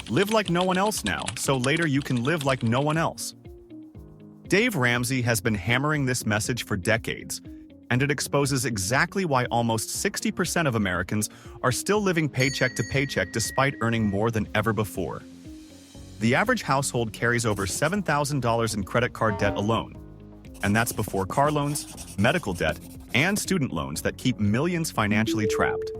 Live like no one else now, so later you can live like no one else. Dave Ramsey has been hammering this message for decades, and it exposes exactly why almost 60% of Americans are still living paycheck to paycheck despite earning more than ever before. The average household carries over $7,000 in credit card debt alone, and that's before car loans, medical debt, and student loans that keep millions financially trapped.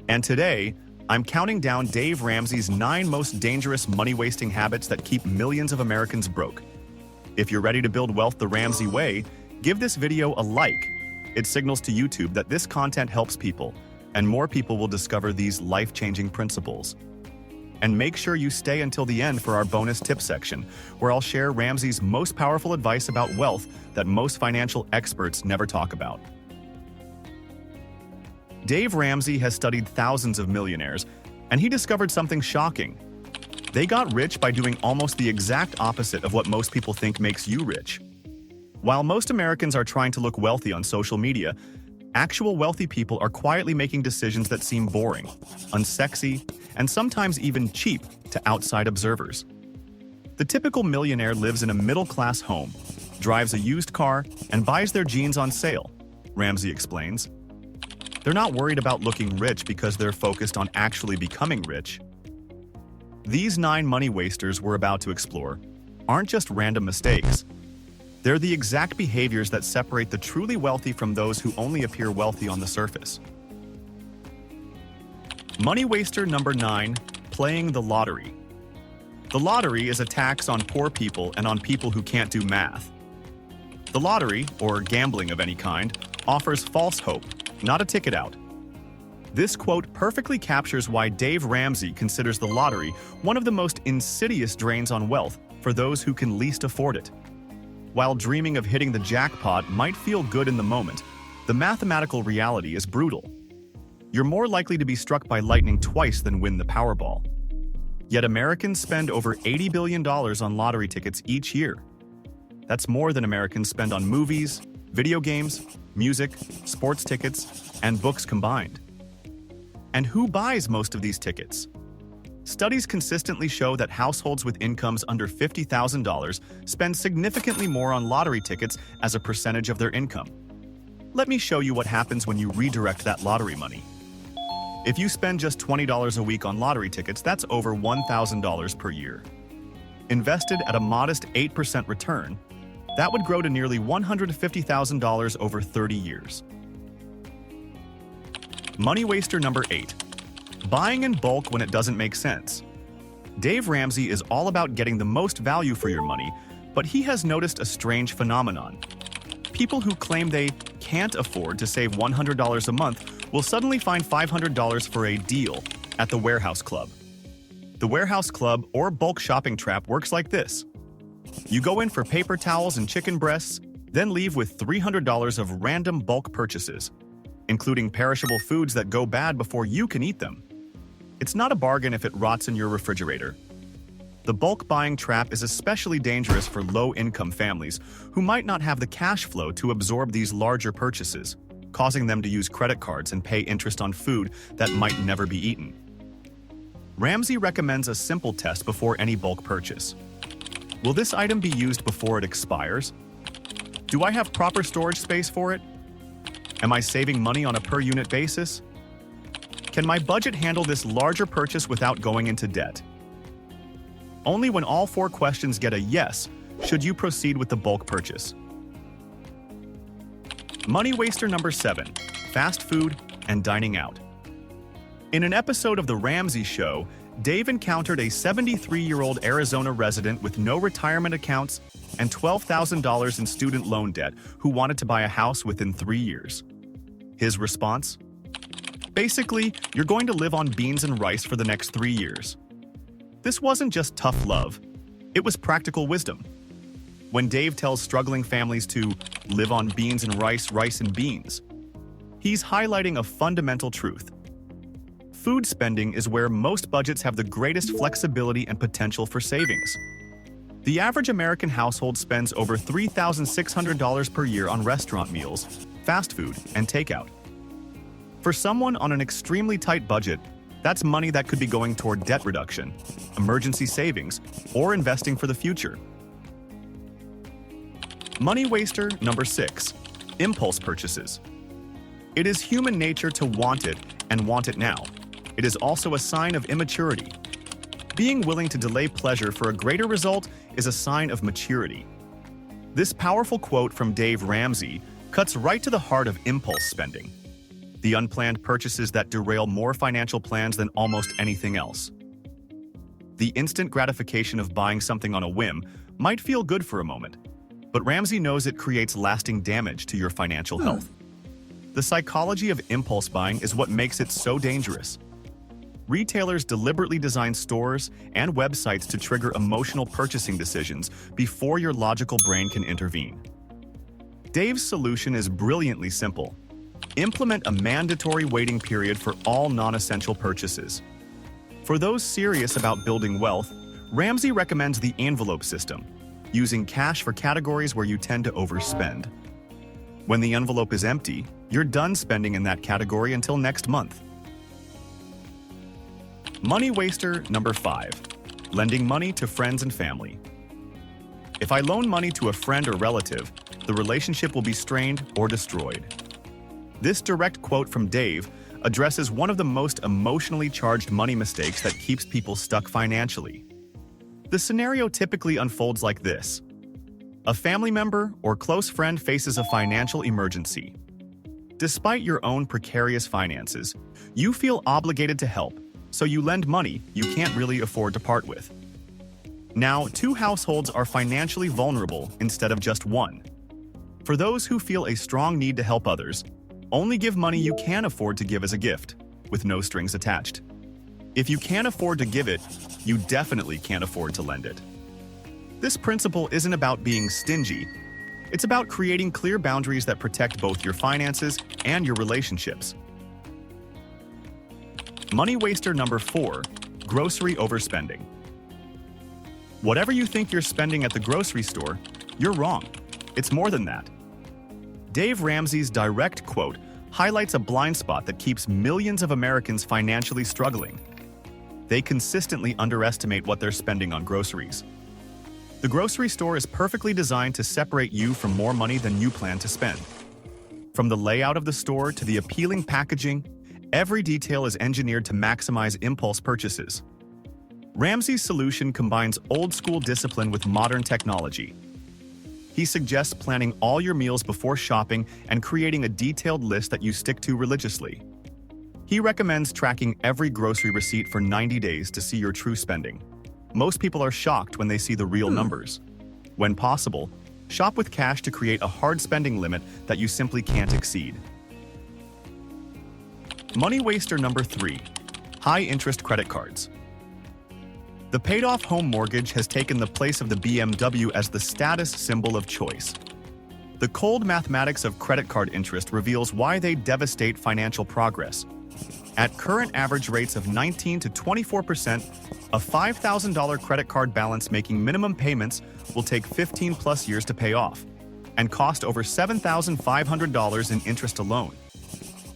And today, I'm counting down Dave Ramsey's 9 most dangerous money-wasting habits that keep millions of Americans broke. If you're ready to build wealth the Ramsey way, give this video a like. It signals to YouTube that this content helps people, and more people will discover these life-changing principles. And make sure you stay until the end for our bonus tip section, where I'll share Ramsey's most powerful advice about wealth that most financial experts never talk about. Dave Ramsey has studied thousands of millionaires, and he discovered something shocking. They got rich by doing almost the exact opposite of what most people think makes you rich. While most Americans are trying to look wealthy on social media, actual wealthy people are quietly making decisions that seem boring, unsexy, and sometimes even cheap to outside observers. The typical millionaire lives in a middle-class home, drives a used car, and buys their jeans on sale, Ramsey explains. They're not worried about looking rich because they're focused on actually becoming rich. These 9 money wasters we're about to explore aren't just random mistakes. They're the exact behaviors that separate the truly wealthy from those who only appear wealthy on the surface. Money waster number 9, playing the lottery. The lottery is a tax on poor people and on people who can't do math. The lottery, or gambling of any kind, offers false hope, not a ticket out. This quote perfectly captures why Dave Ramsey considers the lottery one of the most insidious drains on wealth for those who can least afford it. While dreaming of hitting the jackpot might feel good in the moment, the mathematical reality is brutal. You're more likely to be struck by lightning twice than win the Powerball. Yet Americans spend over $80 billion on lottery tickets each year. That's more than Americans spend on movies, video games, music, sports tickets, and books combined. And who buys most of these tickets? Studies consistently show that households with incomes under $50,000 spend significantly more on lottery tickets as a percentage of their income. Let me show you what happens when you redirect that lottery money. If you spend just $20 a week on lottery tickets, that's over $1,000 per year. Invested at a modest 8% return, that would grow to nearly $150,000 over 30 years. Money waster number 8. Buying in bulk when it doesn't make sense. Dave Ramsey is all about getting the most value for your money, but he has noticed a strange phenomenon. People who claim they can't afford to save $100 a month will suddenly find $500 for a deal at the warehouse club. The warehouse club or bulk shopping trap works like this. You go in for paper towels and chicken breasts, then leave with $300 of random bulk purchases, including perishable foods that go bad before you can eat them. It's not a bargain if it rots in your refrigerator. The bulk buying trap is especially dangerous for low-income families who might not have the cash flow to absorb these larger purchases, causing them to use credit cards and pay interest on food that might never be eaten. Ramsey recommends a simple test before any bulk purchase. Will this item be used before it expires? Do I have proper storage space for it? Am I saving money on a per-unit basis? Can my budget handle this larger purchase without going into debt? Only when all 4 questions get a yes should you proceed with the bulk purchase. Money waster number 7, fast food and dining out. In an episode of The Ramsey Show, Dave encountered a 73-year-old Arizona resident with no retirement accounts and $12,000 in student loan debt who wanted to buy a house within 3 years. His response? Basically, you're going to live on beans and rice for the next 3 years. This wasn't just tough love, it was practical wisdom. When Dave tells struggling families to live on beans and rice and beans, he's highlighting a fundamental truth. Food spending is where most budgets have the greatest flexibility and potential for savings. The average American household spends over $3,600 per year on restaurant meals, fast food, and takeout. For someone on an extremely tight budget, That's money that could be going toward debt reduction, emergency savings, or investing for the future. Money waster number 6, impulse purchases. It is human nature to want it and want it now. It is also a sign of immaturity. Being willing to delay pleasure for a greater result is a sign of maturity. This powerful quote from Dave Ramsey cuts right to the heart of impulse spending, the unplanned purchases that derail more financial plans than almost anything else. The instant gratification of buying something on a whim might feel good for a moment, but Ramsey knows it creates lasting damage to your financial health. The psychology of impulse buying is what makes it so dangerous. Retailers deliberately design stores and websites to trigger emotional purchasing decisions before your logical brain can intervene. Dave's solution is brilliantly simple. Implement a mandatory waiting period for all non-essential purchases. For those serious about building wealth, Ramsey recommends the envelope system, using cash for categories where you tend to overspend. When the envelope is empty, you're done spending in that category until next month. Money waster number 5, lending money to friends and family. If I loan money to a friend or relative, the relationship will be strained or destroyed. This direct quote from Dave addresses one of the most emotionally charged money mistakes that keeps people stuck financially. The scenario typically unfolds like this. A family member or close friend faces a financial emergency. Despite your own precarious finances, you feel obligated to help, so you lend money you can't really afford to part with. Now, 2 households are financially vulnerable instead of just one. For those who feel a strong need to help others, only give money you can afford to give as a gift, with no strings attached. If you can't afford to give it, you definitely can't afford to lend it. This principle isn't about being stingy. It's about creating clear boundaries that protect both your finances and your relationships. Money waster number 4, grocery overspending. Whatever you think you're spending at the grocery store, you're wrong. It's more than that. Dave Ramsey's direct quote highlights a blind spot that keeps millions of Americans financially struggling. They consistently underestimate what they're spending on groceries. The grocery store is perfectly designed to separate you from more money than you plan to spend. From the layout of the store to the appealing packaging, every detail is engineered to maximize impulse purchases. Ramsey's solution combines old-school discipline with modern technology. He suggests planning all your meals before shopping and creating a detailed list that you stick to religiously. He recommends tracking every grocery receipt for 90 days to see your true spending. Most people are shocked when they see the real numbers. When possible, shop with cash to create a hard spending limit that you simply can't exceed. Money waster number 3, high-interest credit cards. The paid-off home mortgage has taken the place of the BMW as the status symbol of choice. The cold mathematics of credit card interest reveals why they devastate financial progress. At current average rates of 19 to 24%, a $5,000 credit card balance making minimum payments will take 15+ years to pay off and cost over $7,500 in interest alone.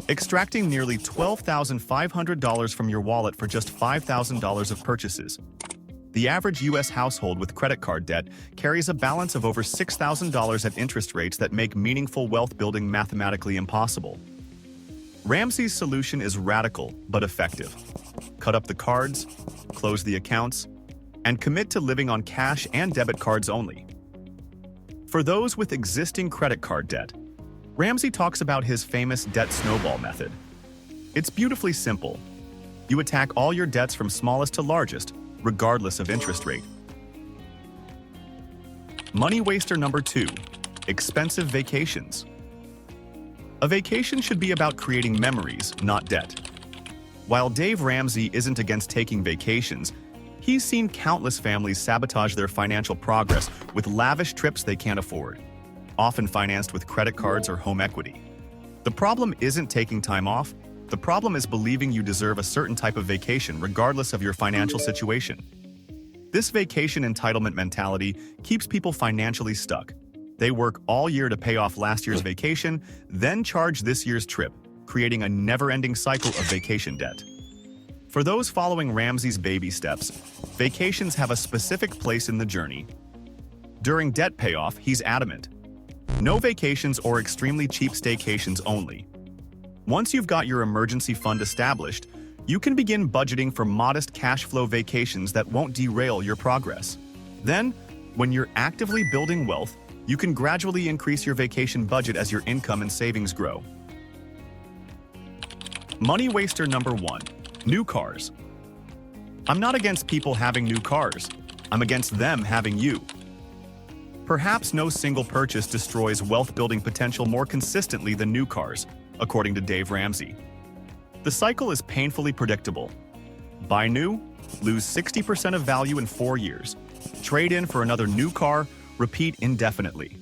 Extracting nearly $12,500 from your wallet for just $5,000 of purchases. The average U.S. household with credit card debt carries a balance of over $6,000 at interest rates that make meaningful wealth building mathematically impossible. Ramsey's solution is radical but effective. Cut up the cards, close the accounts, and commit to living on cash and debit cards only. For those with existing credit card debt, Ramsey talks about his famous debt snowball method. It's beautifully simple. You attack all your debts from smallest to largest, regardless of interest rate. Money waster number 2, expensive vacations. A vacation should be about creating memories, not debt. While Dave Ramsey isn't against taking vacations, he's seen countless families sabotage their financial progress with lavish trips they can't afford, often financed with credit cards or home equity. The problem isn't taking time off. The problem is believing you deserve a certain type of vacation regardless of your financial situation. This vacation entitlement mentality keeps people financially stuck. They work all year to pay off last year's vacation, then charge this year's trip, creating a never-ending cycle of vacation debt. For those following Ramsey's baby steps, vacations have a specific place in the journey. During debt payoff, he's adamant. No vacations or extremely cheap staycations only. Once you've got your emergency fund established, you can begin budgeting for modest cash flow vacations that won't derail your progress. Then, when you're actively building wealth, you can gradually increase your vacation budget as your income and savings grow. Money waster number 1. New cars. I'm not against people having new cars. I'm against them having you. Perhaps no single purchase destroys wealth-building potential more consistently than new cars, according to Dave Ramsey. The cycle is painfully predictable. Buy new, lose 60% of value in 4 years. Trade in for another new car, repeat indefinitely.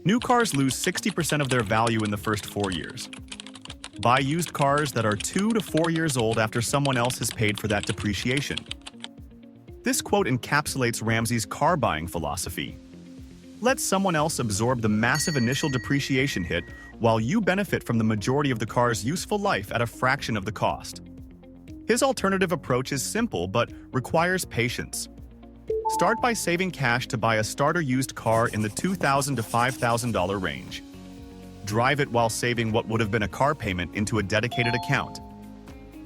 New cars lose 60% of their value in the first 4 years. Buy used cars that are 2 to 4 years old after someone else has paid for that depreciation. This quote encapsulates Ramsey's car buying philosophy. Let someone else absorb the massive initial depreciation hit while you benefit from the majority of the car's useful life at a fraction of the cost. His alternative approach is simple but requires patience. Start by saving cash to buy a starter used car in the $2,000 to $5,000 range. Drive it while saving what would have been a car payment into a dedicated account.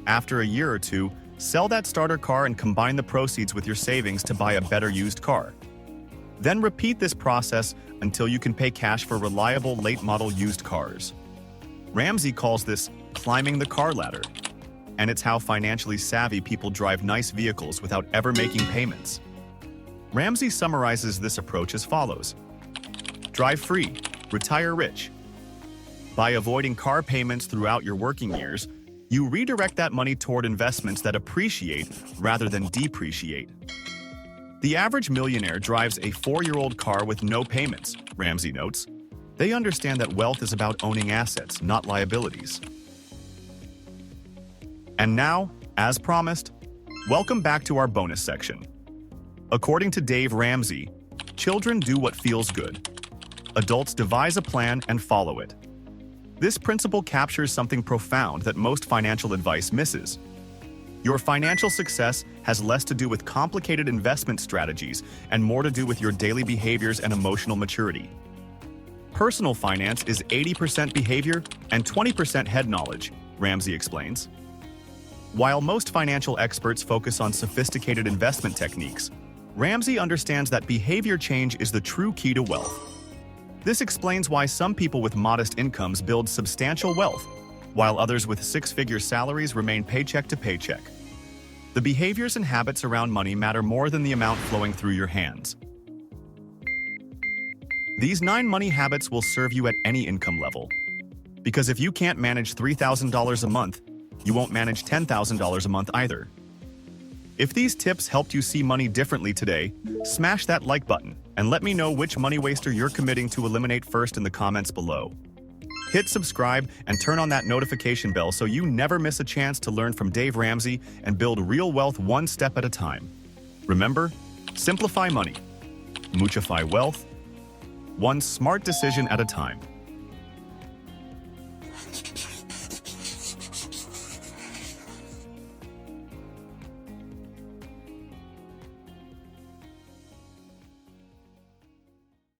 After a year or two, sell that starter car and combine the proceeds with your savings to buy a better used car. Then repeat this process until you can pay cash for reliable late-model used cars. Ramsey calls this climbing the car ladder, and it's how financially savvy people drive nice vehicles without ever making payments. Ramsey summarizes this approach as follows. Drive free, retire rich. By avoiding car payments throughout your working years, you redirect that money toward investments that appreciate rather than depreciate. The average millionaire drives a 4-year-old car with no payments, Ramsey notes. They understand that wealth is about owning assets, not liabilities. And now, as promised, welcome back to our bonus section. According to Dave Ramsey, children do what feels good. Adults devise a plan and follow it. This principle captures something profound that most financial advice misses. Your financial success has less to do with complicated investment strategies and more to do with your daily behaviors and emotional maturity. Personal finance is 80% behavior and 20% head knowledge, Ramsey explains. While most financial experts focus on sophisticated investment techniques, Ramsey understands that behavior change is the true key to wealth. This explains why some people with modest incomes build substantial wealth, while others with 6-figure salaries remain paycheck to paycheck. The behaviors and habits around money matter more than the amount flowing through your hands. These 9 money habits will serve you at any income level. Because if you can't manage $3,000 a month, you won't manage $10,000 a month either. If these tips helped you see money differently today, smash that like button and let me know which money waster you're committing to eliminate first in the comments below. Hit subscribe and turn on that notification bell so you never miss a chance to learn from Dave Ramsey and build real wealth one step at a time. Remember, simplify money, Muchafy wealth, one smart decision at a time.